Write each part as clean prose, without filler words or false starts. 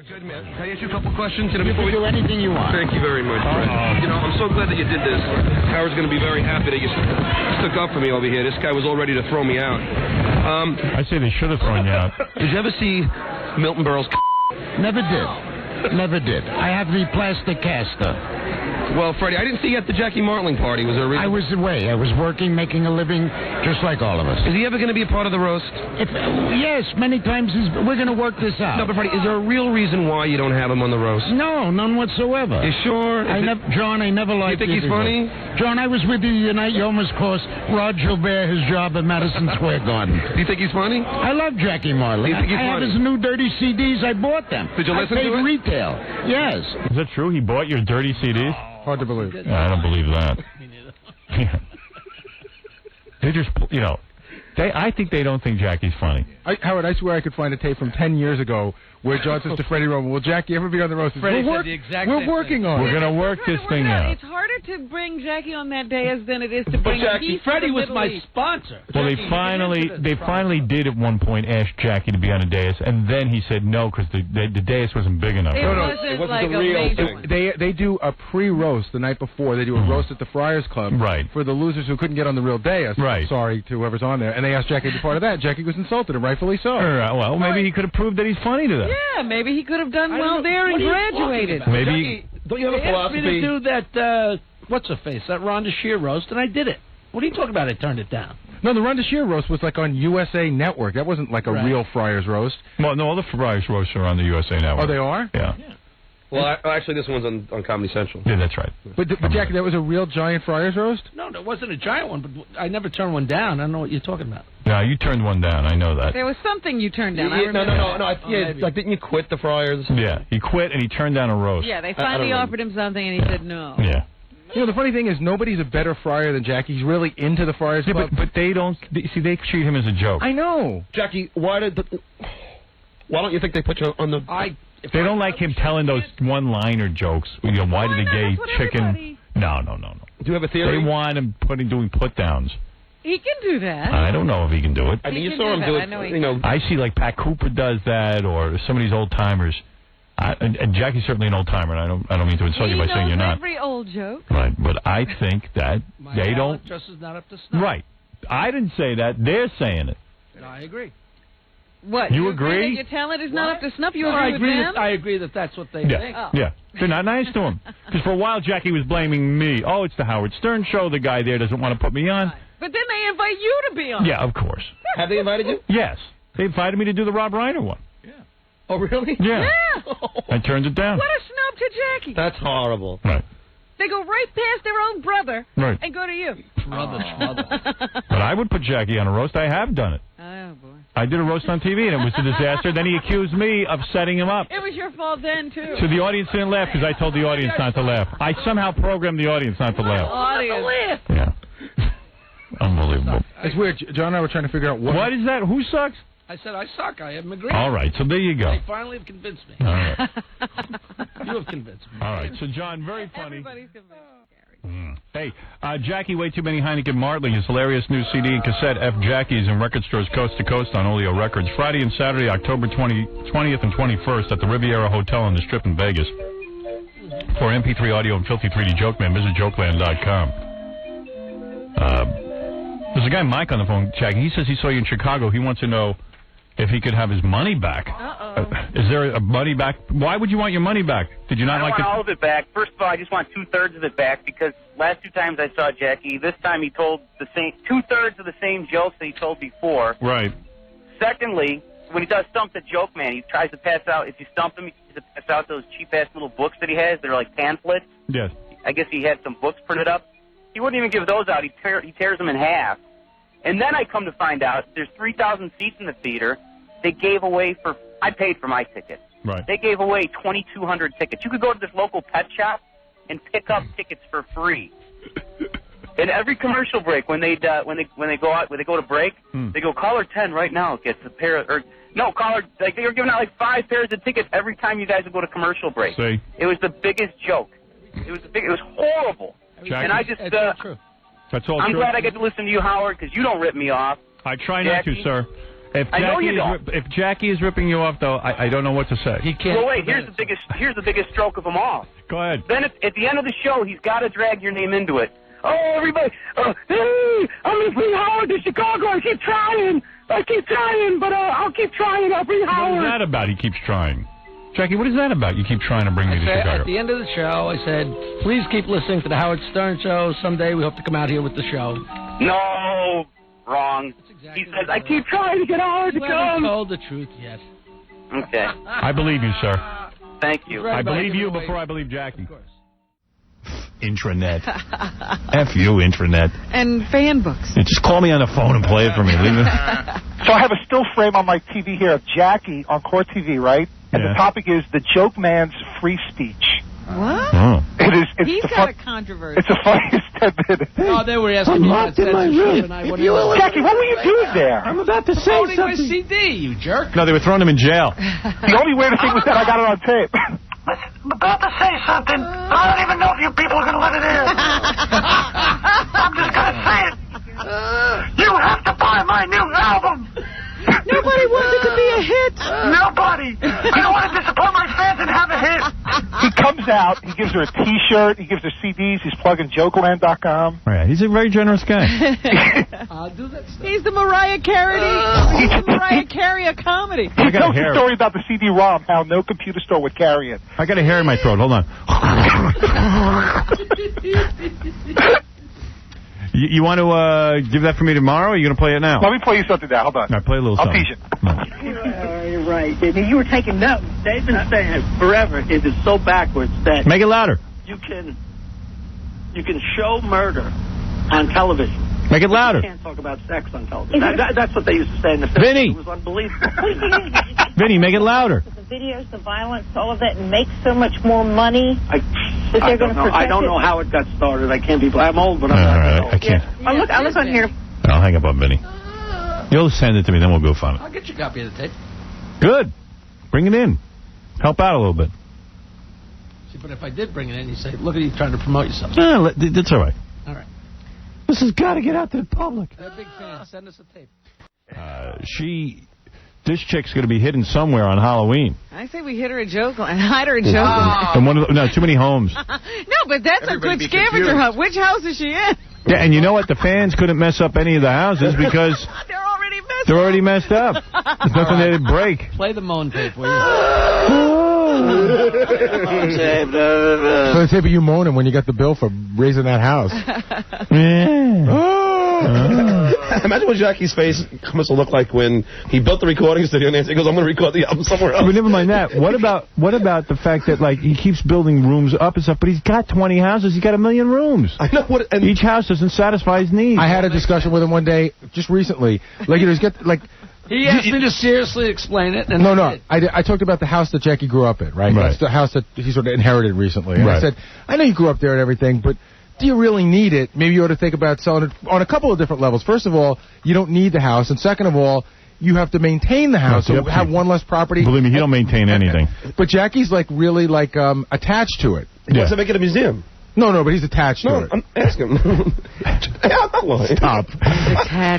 Good, man. Can I ask you a couple questions? You can do anything you want. Thank you very much. I'm so glad that you did this. Howard's going to be very happy that you stuck up for me over here. This guy was all ready to throw me out. I say they should have thrown you out. Did you ever see Milton Berle's? Never did. I have the plastic caster. Well, Freddie, I didn't see you at the Jackie Martling party. Was there a reason? I was away. I was working, making a living, just like all of us. Is he ever going to be a part of the roast? Yes, many times we're going to work this out. No, but Freddie, is there a real reason why you don't have him on the roast? No, none whatsoever. You sure? John, I never liked you. You think he's funny? John, I was with you the night you almost cost Rod Gilbert his job at Madison Square Garden. Do you think he's funny? I love Jackie Marley. Do you think he's I have funny? his new dirty CDs. I bought them. Did you listen to it? I paid retail. Yes. Is that true? He bought your dirty CDs? Hard to believe. I don't believe that. Me neither. Yeah. They just, I think they don't think Jackie's funny. Howard, I swear I could find a tape from 10 years ago where John says to Freddie Roman, will Jackie ever be on the roast? Freddie said the exact same We're working on it. We're going to work this thing out. It's harder to bring Jackie on that dais than it is to bring Jackie. Freddie was my sponsor. Well, they finally did at one point ask Jackie to be on a dais, and then he said no because the dais wasn't big enough. It wasn't like the real a major thing. They do a pre-roast the night before. They do a roast at the Friars Club for the losers who couldn't get on the real dais. Right. Sorry to whoever's on there. And they asked Jackie to be part of that. Jackie was insulted, and rightfully so. Well, maybe he could have proved that he's funny to them. Yeah, maybe he could have done well there and graduated. Maybe. Don't you have a They asked me philosophy? to do that, what's her face, that Rhonda Shear roast, and I did it. What are you talking about? I turned it down. No, the Rhonda Shear roast was like on USA Network. That wasn't like a real Friars roast. Well, no, all the Friars roasts are on the USA Network. Oh, they are? Yeah. Well, actually, this one's on Comedy Central. Yeah, that's right. But Jackie, that was a real giant Friars roast? No, there wasn't a giant one, but I never turned one down. I don't know what you're talking about. No, you turned one down. I know that. There was something you turned down. Like, didn't you quit the Friars? Yeah, he quit and he turned down a roast. Yeah, they finally offered him something and he said no. Yeah. You know, the funny thing is nobody's a better Friar than Jackie. He's really into the Friars Club. But they don't... See, they treat him as a joke. I know. Jackie, why don't you think they put you on the... They don't like him telling those one-liner jokes. Why did the gay chicken... Everybody... No. Do you have a theory? They want him doing put-downs. He can do that. I don't know if he can do it. I mean, you can saw do him do that. it. I know he I see like Pat Cooper does that, or some of these old-timers. And Jackie's certainly an old-timer, and I don't mean to insult you by saying you're not. Every old joke. Right, but I think that they don't... Just is not up to snuff. Right. I didn't say that. They're saying it. No, I agree. What? You agree? agree? That your talent is not up to snuff? You I agree with them? I agree that that's what they think. Oh. Yeah. They're not nice to him. Because for a while, Jackie was blaming me. Oh, it's the Howard Stern show. The guy there doesn't want to put me on. But then they invite you to be on. Yeah, of course. Have they invited you? Yes. They invited me to do the Rob Reiner one. Oh, really? Yeah. Yeah. I turned it down. What a snub to Jackie. That's horrible. Right. They go right past their own brother and go to you. Brother. But I would put Jackie on a roast. I have done it. Oh, boy. I did a roast on TV, and it was a disaster. Then he accused me of setting him up. It was your fault then, too. So the audience didn't laugh because I told the audience not to laugh. I somehow programmed the audience not to laugh. Audience. Yeah. Unbelievable. It's weird. John and I were trying to figure out What is that? Who sucks? I said I suck. I am agreeing. All right, so there you go. You finally have convinced me. All right. You have convinced me. All right, so John, very funny. Everybody's convinced. Hey, Jackie, Way Too Many Heineken Martling, his hilarious new CD and cassette, F. Jackie's, in record stores coast to coast on Oleo Records. Friday and Saturday, October 20th and 21st at the Riviera Hotel on the Strip in Vegas. For MP3 audio and Filthy 3D Joke Man, visit jokeland.com. There's a guy, Mike, on the phone, Jackie. He says he saw you in Chicago. He wants to know if he could have his money back. Is there a money back? Why would you want your money back? Did you not like it? I don't want all of it back. First of all, I just want 2/3 of it back because last 2 times I saw Jackie, this time he told the same 2/3 of the same jokes that he told before. Right. Secondly, when he does Stump the Joke Man, he tries to pass out, if you stump him, he tries to pass out those cheap-ass little books that he has. They're like pamphlets. Yes. I guess he had some books printed up. He wouldn't even give those out. He tears them in half. And then I come to find out there's 3,000 seats in the theater. They gave away I paid for my ticket. Right. They gave away 2,200 tickets. You could go to this local pet shop and pick up tickets for free. And every commercial break, when they go to break, they go, caller 10 right now gets a pair of, caller, like they were giving out like 5 pairs of tickets every time you guys would go to commercial break. See? It was the biggest joke. It was horrible. Jackie, and I just, It's all true. That's all I'm true. glad I get to listen to you, Howard, because you don't rip me off. I try not to, Jackie? sir. I know you don't. If Jackie is ripping you off, though, I don't know what to say. He can't. Well, wait. Here's the biggest stroke of them all. Go ahead. Then at the end of the show, he's got to drag your name into it. Oh, everybody! Hey, I'm gonna bring Howard to Chicago. I keep trying, but I'll keep trying. I'll bring Howard. What is that about? He keeps trying. Jackie, what is that about? You keep trying to bring me to Chicago. At the end of the show, I said, please keep listening to the Howard Stern Show. Someday we hope to come out here with the show. No, wrong. Exactly he says, I keep trying to get Howard to come. You haven't told the truth yet. Okay. I believe you, sir. Thank you. I believe you before I believe Jackie. Of course. Intranet. F you, Intranet. And fan books. Yeah, just call me on the phone and play it for me. So I have a still frame on my TV here of Jackie on Court TV, right? And the topic is the joke man's free speech. What? Oh. He's got a controversy. It's the funniest 10 minutes. Oh, they were asking me about censorship. Jackie, what were you doing there? I'm about to say something. My CD, you jerk. No, they were throwing him in jail. The only way to think was that I got it on tape. Listen, I'm about to say something. I don't even know if you people are going to let it in. I'm just going to say it. You have to buy my new album. Nobody wants it to be a hit. Nobody. I don't want to disappoint my fans and have a hit. He comes out, he gives her a T-shirt, he gives her CDs, he's plugging Jokeland.com. Yeah, he's a very generous guy. I'll do that stuff. He's the Mariah Carey. He's the Mariah Carey of comedy. He tells the story about the CD-ROM, how no computer store would carry it. I got a hair in my throat. Hold on. You want to give that for me tomorrow, or are you going to play it now? Let me play you something now. Hold on. All right, play a little I'll something. teach it. You're right. You were taking notes. They've been saying forever it is so backwards that... Make it louder. You can show murder on television. Make it louder. You can't talk about sex on television. That's what they used to say in the 50s. Vinny! It was unbelievable. Vinny, make it louder. The videos, the violence, all of that, and make so much more money that they're going to protect it. I don't know how it got started. I can't be... I'm old, but I'm not that old. I can't. I look on here. I'll hang up on Vinny. You'll send it to me, then we'll goof on it. I'll get you a copy of the tape. Good. Bring it in. Help out a little bit. See, but if I did bring it in, you say, look at you trying to promote yourself. No, that's all right. All right. This has got to get out to the public. They're big fans. Send us a tape. This chick's going to be hidden somewhere on Halloween. I say we hit her a joke and hide her a joke. No, too many homes. No, but that's a good scavenger hunt. Which house is she in? Yeah, and you know what? The fans couldn't mess up any of the houses because they're already messed up. There's nothing there to break. Play the moan tape, will you? So the tape of you moaning when you got the bill for raising that house. Imagine what Jackie's face must have looked like when he built the recording studio and he goes, I'm going to record the album somewhere else. But never mind that. What about the fact that, like, he keeps building rooms up and stuff, but he's got 20 houses. He's got 1 million rooms. I know what. And each house doesn't satisfy his needs. I had a discussion with him one day, just recently. Like, he asked me to seriously explain it. And No. I talked about the house that Jackie grew up in, right? That's the house that he sort of inherited recently. And I said, I know you grew up there and everything, but do you really need it? Maybe you ought to think about selling it on a couple of different levels. First of all, you don't need the house. And second of all, you have to maintain the house. So have one less property. Believe me, he don't maintain anything. But Jackie's really attached to it. He wants to make it a museum. No, but he's attached to it. I'm asking him. I'm not lying. Stop.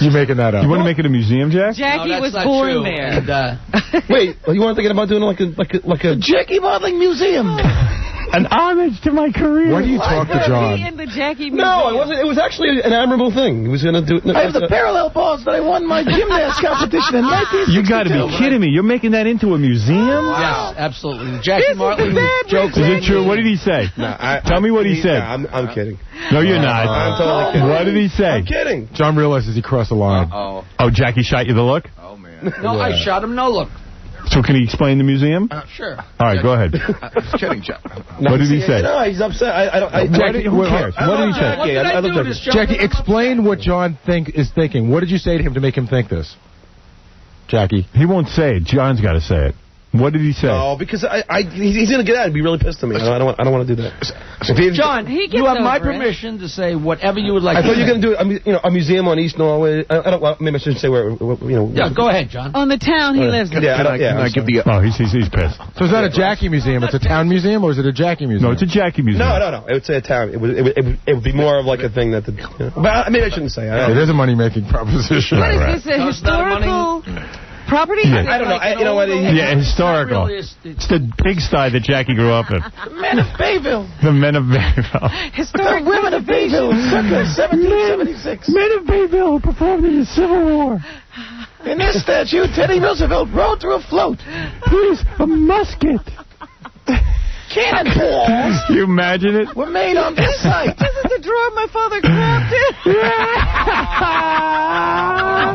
You're making that up. You want to make it a museum, Jack? Jackie was born there. And, wait, you weren't thinking about doing like a Jackie Modeling Museum? An homage to my career. Why do you talk to John? In the Jackie Museum. No, it wasn't. It was actually an admirable thing. He was going to do it. I have the parallel balls that I won my gymnast competition in 1962. You got to be kidding me. You're making that into a museum? Yes, absolutely. Jackie Martley jokes. Is it true? What did he say? Tell me what he said. I'm kidding. No, you're not. I'm totally kidding. What did he say? I'm kidding. John realizes he crossed the line. Oh, Jackie shot you the look? Oh, man. No, I shot him no look. So can he explain the museum? Sure. All right, go ahead. Just kidding, John. What did he say? No, he's upset. Jackie, who cares? What did he say? Jackie, explain what John is thinking. What did you say to him to make him think this? Jackie. He won't say it. John's got to say it. What did he say? No, because he's going to get out and be really pissed at me. I don't want to do that. John, he gets you have my over it. permission to say whatever you would like. I thought you were going to do a museum on East Norway. Maybe I shouldn't say where. Yeah, go ahead, John. On the town he lives in. Oh, he's pissed. So it's not a Jackie museum. It's a town museum, or is it a Jackie museum? No, it's a Jackie museum. No. It would say a town. It would be more of like a thing that. But maybe I shouldn't say. It is a money-making proposition. What is this, a historical property? Yeah. I don't know. You know what? Yeah, historical. It's the pigsty that Jackie grew up in. Men of Bayville. The Men of Bayville. Historic women of Bayville, circa 1776. Men of Bayville performed in the Civil War. In this statue, Teddy Roosevelt rode through a float. Here's a musket. Cannonballs. You imagine it? Were made on this site. This is the drawer my father grabbed in.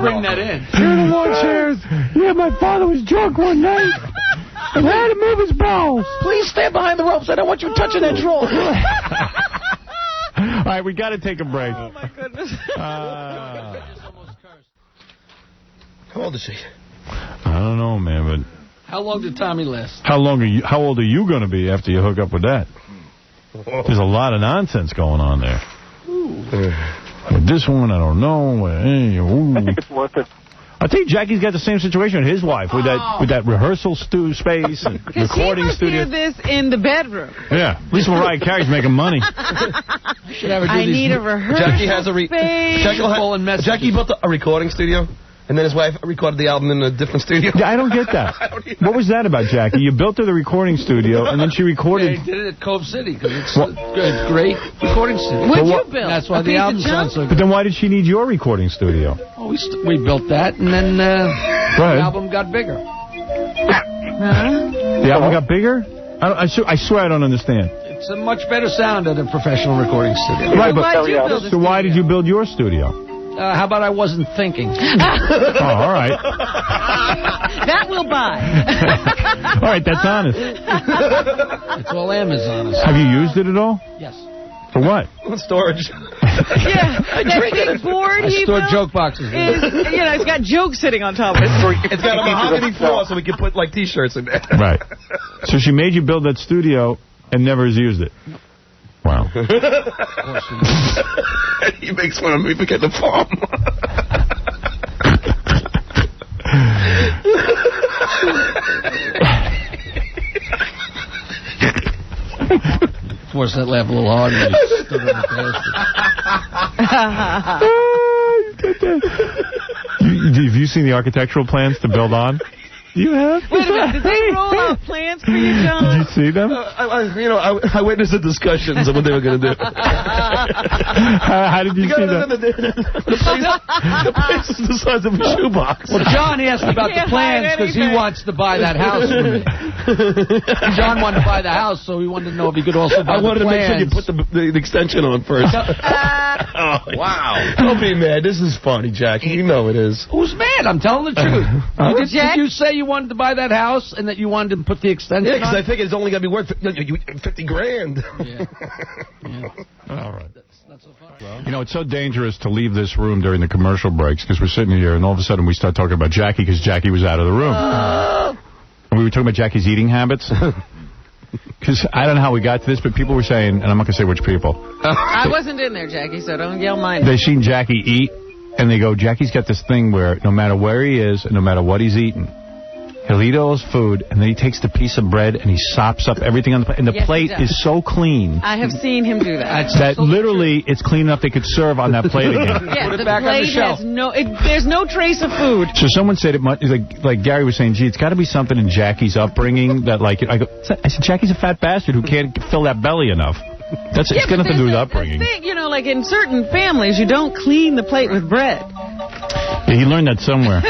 Bring that in. Here are the lawn chairs. Yeah, my father was drunk one night and had to move his bowels. Please stand behind the ropes. I don't want you touching that drawer. All right, we got to take a break. Oh, my goodness. How old is she? I don't know, man, but... How long did Tommy last? How old are you going to be after you hook up with that? There's a lot of nonsense going on there. With this one, I don't know. I think it's worth it. I'll tell you, Jackie's got the same situation with his wife, with that rehearsal space and recording studio. He must do this in the bedroom. Yeah, at least Mariah Carey's making money. I need a rehearsal Jackie has a space. Jackie built a recording studio, and then his wife recorded the album in a different studio. Yeah, I don't get that. What was that about, Jackie? You built her the recording studio, and then she recorded... Yeah, he did it at Cove City, because it's a great recording studio. What'd you build? That's why the album sounds so good. But then why did she need your recording studio? Oh, we built that, and then the album got bigger. The album got bigger? I swear I don't understand. It's a much better sound at a professional recording studio. Right, but so why did you build your studio? How about I wasn't thinking? Oh, all right. That we'll buy. All right, that's honest. It's all Amazon. Have you used it at all? Yes. For what? Storage. Yeah, that big board he store built joke boxes. it's got jokes sitting on top of it. It's got a mahogany floor, so we can put, like, T-shirts in there. Right. So she made you build that studio and never has used it. Wow. He makes fun of me for getting the farm. Force that laugh a little harder. Have you seen the architectural plans to build on? You have? Wait a minute, did they roll out plans for you, John? Did you see them? I witnessed the discussions of what they were going to do. How did you see them? The place is the size of a shoebox. Well, John asked about the plans because he wants to buy that house from me. John wanted to buy the house, so he wanted to know if he could also buy the plans. I wanted to make sure you put the extension on first. Wow. Don't be mad. This is funny, Jackie. You know it is. Who's mad? I'm telling the truth. Did you say you wanted to buy that house and that you wanted to put the extension on? Yeah, because I think it's only going to be worth $50,000. Yeah. All right. That's so funny. You know, it's so dangerous to leave this room during the commercial breaks because we're sitting here and all of a sudden we start talking about Jackie because Jackie was out of the room. And we were talking about Jackie's eating habits. Because I don't know how we got to this, but people were saying, and I'm not going to say which people. I wasn't in there, Jackie, so don't yell mine. They seen Jackie eat, and they go, Jackie's got this thing where no matter where he is and no matter what he's eating, he'll eat all his food, and then he takes the piece of bread and he sops up everything on the plate. And the plate is so clean. I have seen him do that. That literally it's clean enough they could serve on that plate again. Yeah, the plate has there's no trace of food. So someone said it much like Gary was saying, gee, it's got to be something in Jackie's upbringing that I said, Jackie's a fat bastard who can't fill that belly enough. It's got nothing to do with upbringing. Like in certain families, you don't clean the plate with bread. Yeah, he learned that somewhere.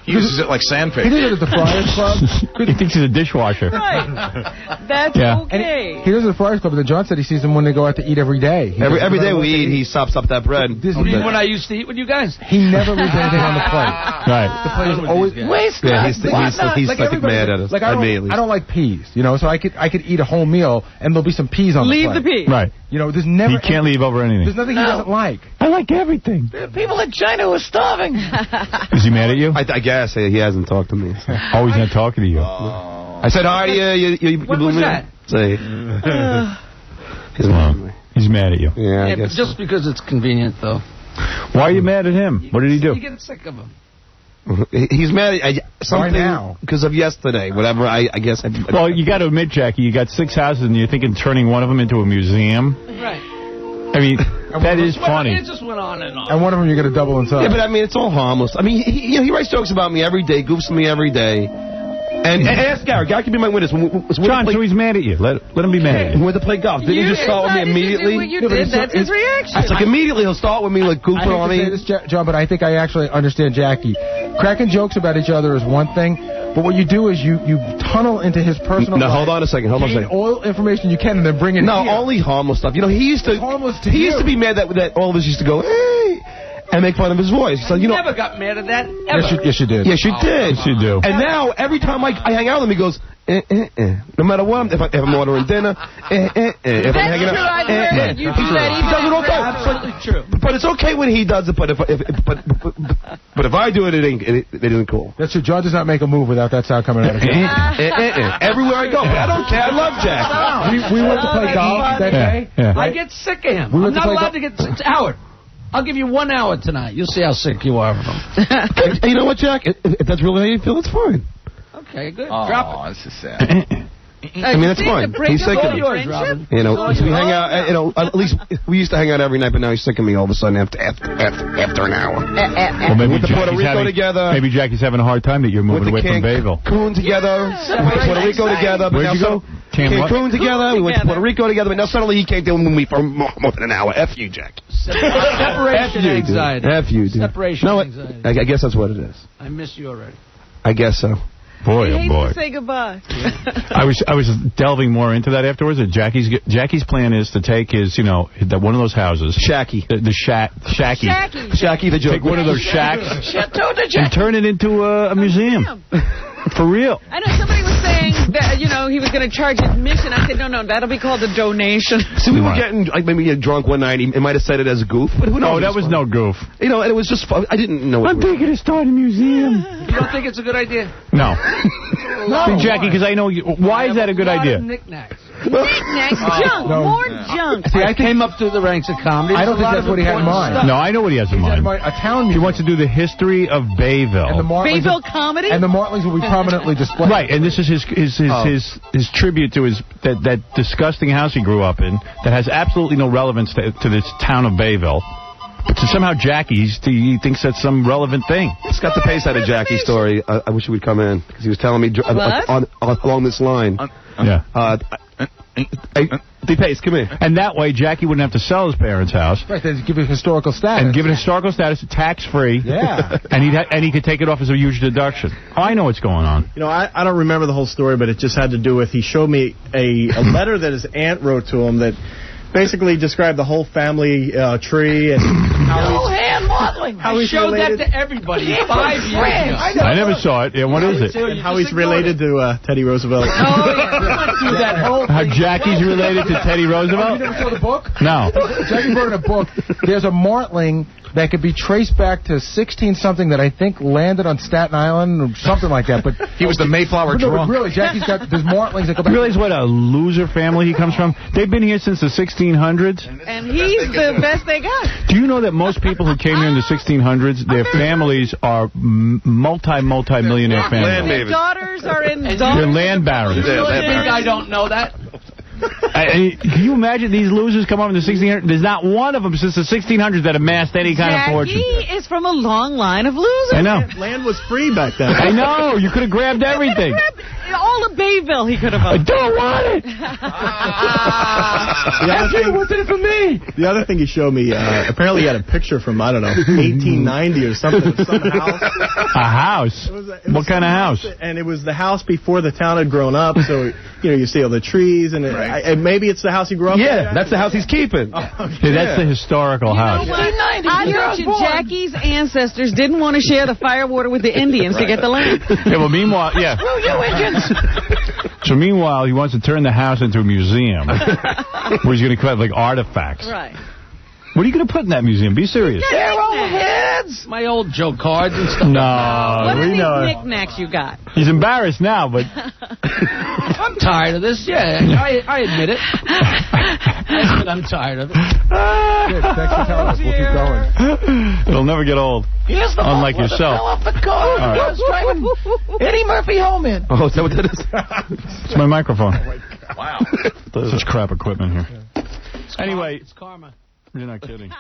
He uses it like sandpaper. He did it at the Friars Club. He thinks he's a dishwasher. Right. That's okay. He does it at the Friars Club, and then John said he sees them when they go out to eat every day. Every day we eat, he sops up that bread. When I used to eat with you guys? He never leaves anything on the plate. Right. The plate is always wasted. Yeah, he's like mad at us. I don't like peas, so I could eat a whole meal, and the'll be some peas on the plate. Leave the peas. Right. There's never... He can't leave over anything. There's nothing he doesn't like. I like everything. There are people in China who are starving. Is he mad at you? I guess he hasn't talked to me. So. Oh, he's not talking to you. I said, hi to you. What was that? Say. He's mad at you. Yeah, I guess just because it's convenient, though. Why are you mad at him? What did he do? You get sick of him. He's mad at something now because of yesterday. Whatever. I guess. Well, you got to admit, Jackie, you got 6 houses and you're thinking turning one of them into a museum. Right. I mean, that is funny. It just went on and on. And one of them you're going to double in size. Yeah, but I mean, it's all harmless. I mean, he writes jokes about me every day, goofs me every day. And ask Gary. Gary can be my witness. John, so he's mad at you. Let him be mad at you. When we went to play golf, didn't he just start with me immediately? What you did, that's his reaction. It's like immediately he'll start with me like goofing on me. I hate to say this, John, but I think I actually understand Jackie. Cracking jokes about each other is one thing, but what you do is you tunnel into his personal life. No, hold on a second. All information you can and then bring it No, only harmless stuff. You know, he used to be mad that all of us used to go, hey, and make fun of his voice. So, you never got mad at that, ever. Yes, you did. Yes, you did. Yes, you do. And now, every time I hang out with him, he goes, No matter what, if I'm ordering dinner, if I'm hanging out, You do that he does it all the time. Absolutely true. But it's okay when he does it. But if I do it, it isn't cool. That's true. John does not make a move without that sound coming out of his mouth. Everywhere I go, but I don't care. I love Jack. We went to play golf that day. I get sick of him. I'm not allowed to get sick. Howard, I'll give you 1 hour tonight. You'll see how sick you are of him. Hey, you know what, Jack? If that's really how you feel, it's fine. Okay, good. Oh, Drop it. this is sad. I mean, that's fine. He's sick of me. You know, we hang out. You know, at least we used to hang out every night, but now he's sick of me all of a sudden after an hour. Well, maybe we went to Puerto Rico together. Maybe Jackie's having a hard time that you're moving away from Bayville. Cancun together. We went to Puerto Rico together. Where'd you go? Cancun together. We went to Puerto Rico together, but now suddenly he can't deal with me for more than an hour. F you, Jack. Separation anxiety. F you, dude. Separation anxiety. I guess that's what it is. I miss you already. I guess so. Boy, He oh hates boy. to say goodbye. I was delving more into that afterwards. Jackie's plan is to take his, one of those houses. Shacky. The Shacky. Shacky the joke. Take one of those shacks and turn it into a museum. For real. I know somebody was saying that, he was going to charge admission. I said, no, that'll be called a donation. So we were getting, maybe drunk one night. He might have said it as a goof. But who knows? Oh, that was no goof. And it was just fun. I didn't know. I'm thinking of starting a museum. You don't think it's a good idea? No. See, Jackie, because I know why is that a good idea? Knickknacks. Knickknacks, junk, more junk. See, I came up through the ranks of comedy. I don't think that's what he had in mind. No, I know what he has in mind. A town museum. He wants to do the history of Bayville. Bayville comedy? And the Martleys will be prominently displayed. Right, and this is his tribute to that disgusting house he grew up in that has absolutely no relevance to this town of Bayville. But somehow Jackie, he thinks that's some relevant thing. Just got the pace out of Jackie's story. I wish he would come in because he was telling me along this line. The pace, come here. And that way, Jackie wouldn't have to sell his parents' house. Right, they'd give it historical status. And give it historical status, tax-free. Yeah. and he could take it off as a huge deduction. Oh, I know what's going on. I don't remember the whole story, but it just had to do with he showed me a letter that his aunt wrote to him that basically described the whole family tree and how I showed that to everybody 5 years ago. I never saw it. Yeah, what is it? And how he's related to Teddy Roosevelt. How Jackie's related to Teddy Roosevelt? You never saw the book? No. Jackie wrote a book. There's a Martling that could be traced back to 16-something that I think landed on Staten Island or something like that. But he was the Mayflower drunk. Really, Jackie's got there's Martlings that go back. You realize what a loser family he comes from? They've been here since the 1600s. And he's the best they got. Do you know that most people who came here in the 1600s, their families are multi-millionaire families? Their daughters are in They're land barons. You think I don't know that? Can you imagine these losers come up in the 1600s? There's not one of them since the 1600s that amassed any kind of fortune. Jackie is from a long line of losers. I know. Land was free back then. I know. You could have grabbed everything. All of Bayville he could have owned. I don't want it. What's in it for me? The other thing he showed me, apparently he had a picture from, 1890 or something. Some house. A house? What kind of house? And it was the house before the town had grown up, so, you see all the trees, and maybe it's the house he grew up in. Yeah, that's the house he's keeping. That's the historical house. I bet you Jackie's ancestors didn't want to share the firewater with the Indians to get the land. Yeah, well, meanwhile, Screw you, Indians! So meanwhile, he wants to turn the house into a museum where he's going to collect like artifacts. Right. What are you going to put in that museum? Be serious. They're old heads. My old joke cards and stuff. No, What are we these know. knickknacks you got? He's embarrassed now, but I'm tired of this. Yeah, I admit it. I admit I'm tired of it. Good. Thanks for telling us. We'll keep going. it'll never get old. Here's the Unlike one yourself. fell off the car. All right. I was driving Eddie Murphy home in. Oh, is that what that is? It's my microphone. Wow. Such crap equipment here. Anyway. It's karma. You're not kidding.